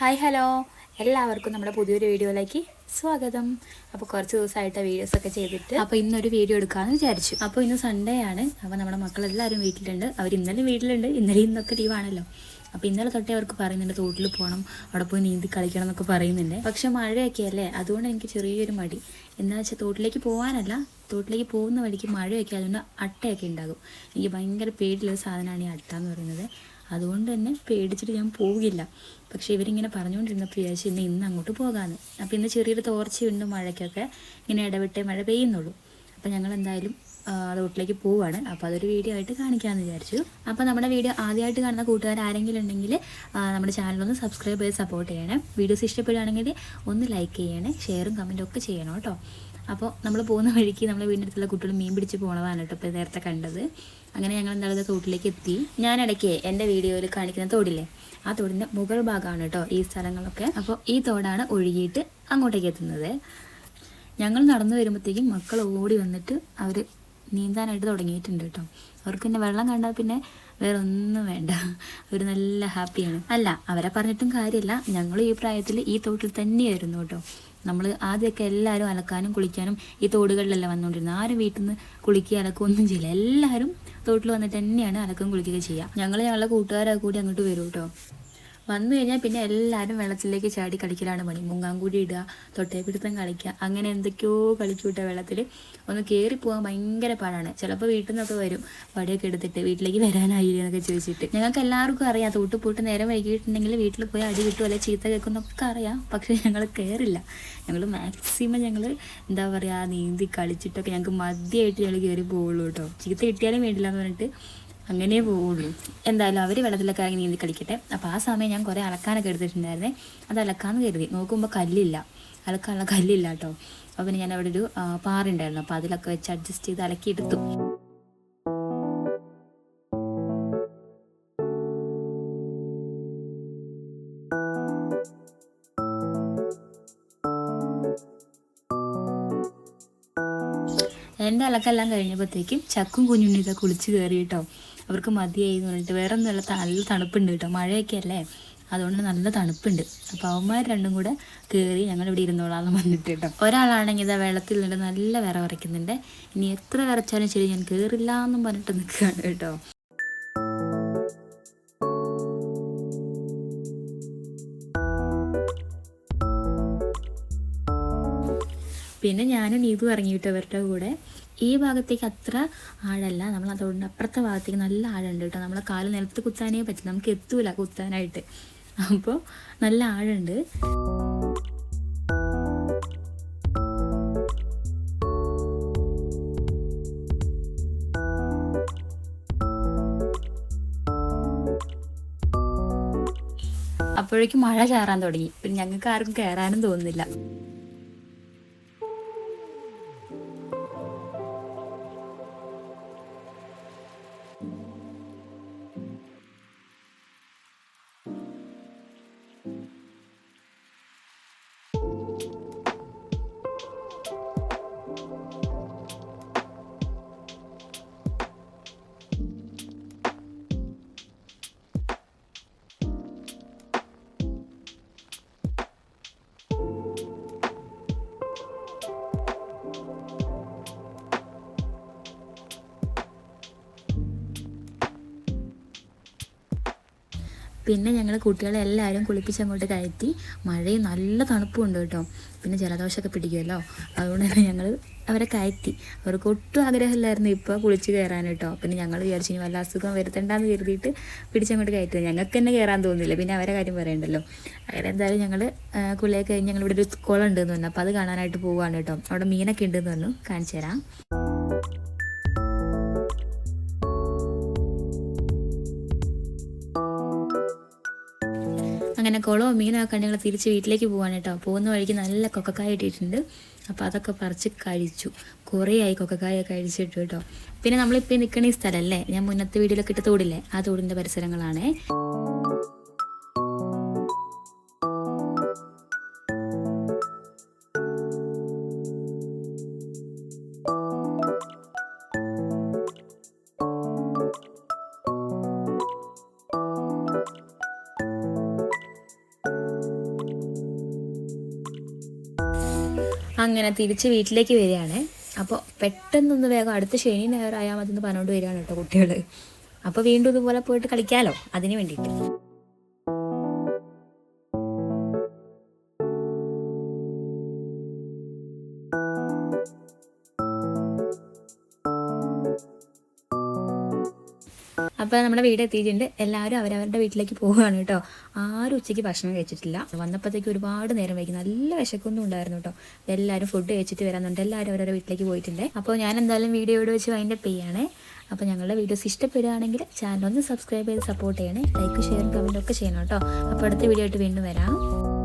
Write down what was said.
Hi hello, എല്ലാവർക്കും നമ്മുടെ പുതിയൊരു വീഡിയോയിലേക്ക് സ്വാഗതം. അപ്പോൾ കുറച്ച് ദിവസമായിട്ട് വീഡിയോസൊക്കെ ചെയ്തിട്ട് അപ്പോൾ ഇന്നൊരു വീഡിയോ എടുക്കാമെന്ന് വിചാരിച്ചു. അപ്പോൾ ഇന്ന് സൺഡേ ആണ്. അപ്പോൾ നമ്മുടെ മക്കളെല്ലാവരും വീട്ടിലുണ്ട്. അവർ ഇന്നലെ വീട്ടിലുണ്ട്, ഇന്നൊക്കെ ലീവാണല്ലോ. അപ്പോൾ ഇന്നലെ തൊട്ടേ അവർക്ക് പറയുന്നുണ്ട് തോട്ടിൽ പോകണം, അവിടെ പോയി നീന്തി കളിക്കണം എന്നൊക്കെ പറയുന്നുണ്ട്. പക്ഷെ മഴയൊക്കെ അല്ലേ, അതുകൊണ്ട് എനിക്ക് ചെറിയൊരു മടി. എന്താ വെച്ചാൽ തോട്ടിലേക്ക് പോകാനല്ല, തോട്ടിലേക്ക് പോകുന്ന വഴിക്ക് മഴയൊക്കെ അതുകൊണ്ട് അട്ടയൊക്കെ ഉണ്ടാകും. എനിക്ക് ഭയങ്കര പേടിയുള്ള സാധനമാണ് ഈ അട്ട എന്ന് പറയുന്നത്. അതുകൊണ്ട് തന്നെ പേടിച്ചിട്ട് ഞാൻ പോകില്ല. പക്ഷേ ഇവരിങ്ങനെ പറഞ്ഞുകൊണ്ടിരുന്നപ്പോൾ വിചാരിച്ചു ഇന്ന് അങ്ങോട്ട് പോകാമെന്ന്. അപ്പോൾ ഇന്ന് ചെറിയൊരു തോർച്ചയുണ്ട്, മഴയ്ക്കൊക്കെ ഇങ്ങനെ ഇടവിട്ടേ മഴ പെയ്യുന്നുള്ളൂ. അപ്പോൾ ഞങ്ങൾ എന്തായാലും റോട്ടിലേക്ക് പോവുകയാണ്. അപ്പോൾ അതൊരു വീഡിയോ ആയിട്ട് കാണിക്കാമെന്ന് വിചാരിച്ചു. അപ്പോൾ നമ്മുടെ വീഡിയോ ആദ്യമായിട്ട് കാണുന്ന കൂട്ടുകാർ ആരെങ്കിലും ഉണ്ടെങ്കിൽ നമ്മുടെ ചാനലൊന്ന് സബ്സ്ക്രൈബ് ചെയ്ത് സപ്പോർട്ട് ചെയ്യണേ. വീഡിയോസ് ഇഷ്ടപ്പെടുകയാണെങ്കിൽ ഒന്ന് ലൈക്ക് ചെയ്യണേ, ഷെയറും കമൻറ്റും ഒക്കെ ചെയ്യണം കേട്ടോ. അപ്പോൾ നമ്മൾ പോകുന്ന വഴിക്ക് നമ്മുടെ വീടിൻ്റെ അടുത്തുള്ള കുട്ടികൾ മീൻ പിടിച്ച് പോകണതാണ് കേട്ടോ ഇപ്പോൾ നേരത്തെ കണ്ടത്. അങ്ങനെ ഞങ്ങൾ എന്തായാലും തോട്ടിലേക്ക് എത്തി. ഞാനിടയ്ക്ക് എൻ്റെ വീഡിയോയിൽ കാണിക്കുന്ന തോടില്ലേ, ആ തോടിൻ്റെ മുകൾ ഭാഗമാണ് കേട്ടോ ഈ സ്ഥലങ്ങളൊക്കെ. അപ്പോൾ ഈ തോടാണ് ഒഴുകിയിട്ട് അങ്ങോട്ടേക്ക് എത്തുന്നത്. ഞങ്ങൾ നടന്നു വരുമ്പോഴത്തേക്കും മക്കൾ ഓടി വന്നിട്ട് അവർ നീന്താനായിട്ട് തുടങ്ങിയിട്ടുണ്ട് കേട്ടോ. അവർക്ക് പിന്നെ വെള്ളം കണ്ടാൽ പിന്നെ വേറെ ഒന്നും വേണ്ട, അവർ നല്ല ഹാപ്പിയാണ്. അല്ല, അവരെ പറഞ്ഞിട്ടും കാര്യമില്ല, ഞങ്ങൾ ഈ പ്രായത്തിൽ ഈ തോട്ടിൽ തന്നെയായിരുന്നു കേട്ടോ. നമ്മൾ ആദ്യമൊക്കെ എല്ലാവരും അലക്കാനും കുളിക്കാനും ഈ തോടുകളിലല്ല വന്നുകൊണ്ടിരുന്നത്. ആരും വീട്ടിൽ നിന്ന് കുളിക്കുക അലക്കുക ഒന്നും ചെയ്യില്ല. എല്ലാവരും തോട്ടിൽ വന്നിട്ട് തന്നെയാണ് അലക്കും കുളിക്കുകയൊക്കെ ചെയ്യുക. ഞങ്ങളുടെ കൂട്ടുകാരൊക്കെ കൂടി അങ്ങോട്ട് വരും കേട്ടോ. വന്നു കഴിഞ്ഞാൽ പിന്നെ എല്ലാവരും വെള്ളത്തിലേക്ക് ചാടി കളിക്കലാണ് പണി. മുങ്ങാങ്കൂടി ഇടുക, തൊട്ടേപ്പിടുത്തം കളിക്കുക, അങ്ങനെ എന്തൊക്കെയോ കളിക്കൂട്ട. വെള്ളത്തിൽ ഒന്ന് കയറി പോകാൻ ഭയങ്കര പാടാണ്. ചിലപ്പോൾ വീട്ടിൽ നിന്നൊക്കെ വരും വടിയൊക്കെ എടുത്തിട്ട് വീട്ടിലേക്ക് വരാനായില്ല എന്നൊക്കെ ചോദിച്ചിട്ട്. ഞങ്ങൾക്ക് എല്ലാവർക്കും അറിയാം തോട്ട് പോയിട്ട് നേരം വൈകിട്ടുണ്ടെങ്കിൽ വീട്ടിൽ പോയി അടി കിട്ടും അല്ലെങ്കിൽ ചീത്ത കേൾക്കുന്നൊക്കെ അറിയാം. പക്ഷേ ഞങ്ങൾ കയറില്ല. ഞങ്ങൾ മാക്സിമം എന്താ പറയുക, നീന്തി കളിച്ചിട്ടൊക്കെ ഞങ്ങൾക്ക് മതിയായിട്ട് ഞങ്ങൾ കയറി പോവുള്ളൂ കേട്ടോ. ചീത്ത കിട്ടിയാലും വേണ്ടില്ല എന്ന് പറഞ്ഞിട്ട് അങ്ങനെ പോവുള്ളൂ. എന്തായാലും അവർ വെള്ളത്തിലൊക്കെ ഇറങ്ങി നീന്തി കളിക്കട്ടെ. അപ്പോൾ ആ സമയം ഞാൻ കുറേ അലക്കാനൊക്കെ എടുത്തിട്ടുണ്ടായിരുന്നേ. അത് അലക്കാമെന്ന് കരുതി നോക്കുമ്പോൾ കല്ലില്ല, അലക്കാനുള്ള കല്ലില്ല കേട്ടോ. അപ്പോൾ പിന്നെ ഞാൻ അവിടെ ഒരു പാറുണ്ടായിരുന്നു, അപ്പോൾ അതിലൊക്കെ വെച്ച് അഡ്ജസ്റ്റ് ചെയ്ത് അലക്കിയെടുത്തു. എൻ്റെ അലക്കെല്ലാം കഴിഞ്ഞപ്പോഴത്തേക്കും ചക്കും കുഞ്ഞുണ്ണി ഇതൊക്കെ കുളിച്ച് കയറി കേട്ടോ. അവർക്ക് മതിയായി എന്ന് പറഞ്ഞിട്ട്. വേറെ ഒന്നുമല്ല, നല്ല തണുപ്പുണ്ട് കേട്ടോ, മഴയൊക്കെ അല്ലേ, അതുകൊണ്ട് നല്ല തണുപ്പുണ്ട്. അപ്പോൾ അവന്മാർ രണ്ടും കൂടെ കയറി ഞങ്ങളിവിടെ ഇരുന്നോളാന്ന് പറഞ്ഞിട്ട് കേട്ടോ. ഒരാളാണെങ്കിൽ ഇതാ വെള്ളത്തിൽ നിന്ന് നല്ല വിറ വരയ്ക്കുന്നുണ്ട്. ഇനി എത്ര വിറച്ചാലും ശരി ഞാൻ കയറില്ല എന്നും പറഞ്ഞിട്ട് നിൽക്കുകയാണ് കേട്ടോ. പിന്നെ ഞാനും നീതു ഇറങ്ങിയിട്ട് അവരുടെ കൂടെ. ഈ ഭാഗത്തേക്ക് അത്ര ആഴല്ല, നമ്മൾ അതുകൊണ്ട് അപ്പുറത്തെ ഭാഗത്തേക്ക് നല്ല ആഴമുണ്ട് കേട്ടോ. നമ്മളെ കാല് നിലത്ത് കുത്താനേ പറ്റും, നമുക്ക് എത്തൂല കുത്താനായിട്ട്. അപ്പോൾ നല്ല ആഴമുണ്ട്. അപ്പോഴേക്കും മഴ ചാറാൻ തുടങ്ങി. പിന്നെ ഞങ്ങൾക്ക് ആർക്കും കയറാനും തോന്നുന്നില്ല. പിന്നെ ഞങ്ങൾ കുട്ടികളെ എല്ലാവരും കുളിപ്പിച്ചങ്ങോട്ട് കയറ്റി. മഴയും നല്ല തണുപ്പുണ്ട് കേട്ടോ. പിന്നെ ജലദോഷമൊക്കെ പിടിക്കുമല്ലോ, അതുകൊണ്ട് തന്നെ ഞങ്ങൾ അവരെ കയറ്റി. അവർക്ക് ഒട്ടും ആഗ്രഹമില്ലായിരുന്നു ഇപ്പോൾ കുളിച്ച് കയറാൻ കേട്ടോ. പിന്നെ ഞങ്ങൾ വിചാരിച്ചു ഇനി വല്ല അസുഖം വരുത്തണ്ടെന്ന് കരുതിയിട്ട് പിടിച്ചങ്ങോട്ട് കയറ്റുക. ഞങ്ങൾക്ക് തന്നെ കയറാൻ തോന്നില്ല, പിന്നെ അവരെ കാര്യം പറയണ്ടല്ലോ. അങ്ങനെ എന്തായാലും ഞങ്ങൾ കുളിയൊക്കെ കഴിഞ്ഞ് ഞങ്ങളിവിടെ ഒരു കുളം ഉണ്ടെന്ന് പറഞ്ഞു. അപ്പോൾ അത് കാണാനായിട്ട് പോവുകയാണ് കേട്ടോ. അവിടെ മീനൊക്കെ ഉണ്ടെന്ന് പറഞ്ഞു, കാണിച്ചു തരാം. അങ്ങനെ കുളവും മീനൊക്കെ കണ്ട് ഞങ്ങൾ തിരിച്ച് വീട്ടിലേക്ക് പോകാൻ കേട്ടോ. പോകുന്ന വഴിക്ക് നല്ല കൊക്കക്കായ ഇട്ടിട്ടുണ്ട്. അപ്പോൾ അതൊക്കെ പറിച്ച് കഴിച്ചു. കുറേ ആയി കൊക്കക്കായ കഴിച്ചിട്ട് കേട്ടോ. പിന്നെ നമ്മളിപ്പോൾ നിൽക്കുന്ന ഈ സ്ഥലമല്ലേ, ഞാൻ മുന്നത്തെ വീഡിയോയിലൊക്കെ ഇട്ട തോടില്ലേ, ആ തോടിൻ്റെ പരിസരങ്ങളാണേ. അങ്ങനെ തിരിച്ച് വീട്ടിലേക്ക് വരികയാണ്. അപ്പോൾ പെട്ടെന്നൊന്ന് വേഗം അടുത്ത ശനി ഞായറായാൽ മതി എന്ന് പറഞ്ഞുകൊണ്ട് വരികയാണ് കേട്ടോ കുട്ടികൾ. അപ്പോൾ വീണ്ടും ഇതുപോലെ പോയിട്ട് കളിക്കാമല്ലോ, അതിന് വേണ്ടിയിട്ട്. അപ്പോൾ നമ്മുടെ വീട് എത്തിയിട്ടുണ്ട്. എല്ലാവരും അവരവരുടെ വീട്ടിലേക്ക് പോവുകയാണ് കേട്ടോ. ആരും ഉച്ചയ്ക്ക് ഭക്ഷണം കഴിച്ചിട്ടില്ല. വന്നപ്പോഴത്തേക്ക് ഒരുപാട് നേരം വൈകി, നല്ല വിശക്കൊന്നും ഉണ്ടായിരുന്നു കേട്ടോ. എല്ലാവരും ഫുഡ് കഴിച്ചിട്ട് വരാനുണ്ട്. എല്ലാവരും അവരവരുടെ വീട്ടിലേക്ക് പോയിട്ടുണ്ട്. അപ്പോൾ ഞാൻ എന്തായാലും വീഡിയോയോട് വെച്ച് വൈൻഡപ്പ് ചെയ്യാണ്. അപ്പോൾ ഞങ്ങളുടെ വീഡിയോസ് ഇഷ്ടപ്പെടുകയാണെങ്കിൽ ചാനൽ ഒന്ന് സബ്സ്ക്രൈബ് ചെയ്ത് സപ്പോർട്ട് ചെയ്യണേ. ലൈക്ക് ഷെയർ കമൻറ്റ് ഒക്കെ ചെയ്യണം കേട്ടോ. അപ്പോൾ അടുത്ത വീഡിയോ ആയിട്ട് വീണ്ടും വരാം.